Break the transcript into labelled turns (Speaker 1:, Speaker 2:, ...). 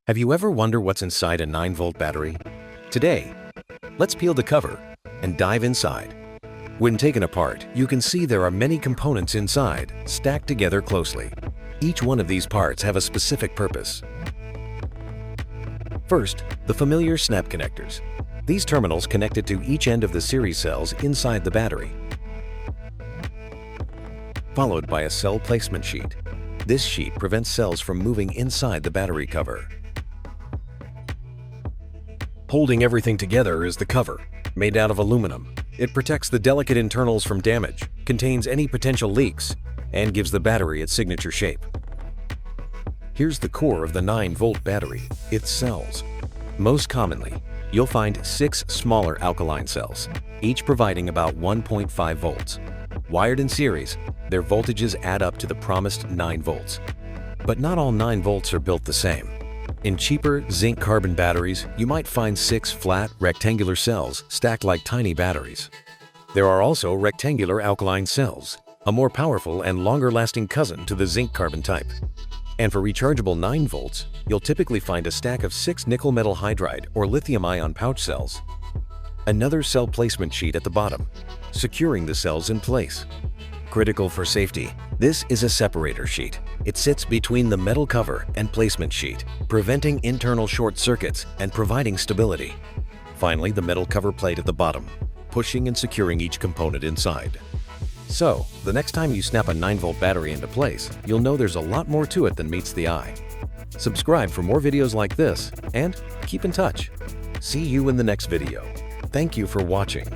Speaker 1: Have you ever wondered what's inside a 9-volt battery? Today, let's peel the cover and dive inside. When taken apart, you can see there are many components inside, stacked together closely. Each one of these parts have a specific purpose. First, the familiar snap connectors. These terminals connected to each end of the series cells inside the battery. Followed by a cell placement sheet. This sheet prevents cells from moving inside the battery cover. Holding everything together is the cover, made out of aluminum. It protects the delicate internals from damage, contains any potential leaks, and gives the battery its signature shape. Here's the core of the 9-volt battery, its cells. Most commonly, you'll find 6 smaller alkaline cells, each providing about 1.5 volts. Wired in series, their voltages add up to the promised 9 volts. But not all 9 volts are built the same. In cheaper zinc-carbon batteries, you might find 6 flat, rectangular cells stacked like tiny batteries. There are also rectangular alkaline cells, a more powerful and longer-lasting cousin to the zinc-carbon type. And for rechargeable 9 volts, you'll typically find a stack of 6 nickel metal hydride or lithium-ion pouch cells. Another cell placement sheet at the bottom, securing the cells in place. Critical for safety, this is a separator sheet. It sits between the metal cover and placement sheet, preventing internal short circuits and providing stability. Finally, the metal cover plate at the bottom, pushing and securing each component inside. So, the next time you snap a 9-volt battery into place, you'll know there's a lot more to it than meets the eye. Subscribe for more videos like this, and keep in touch. See you in the next video. Thank you for watching.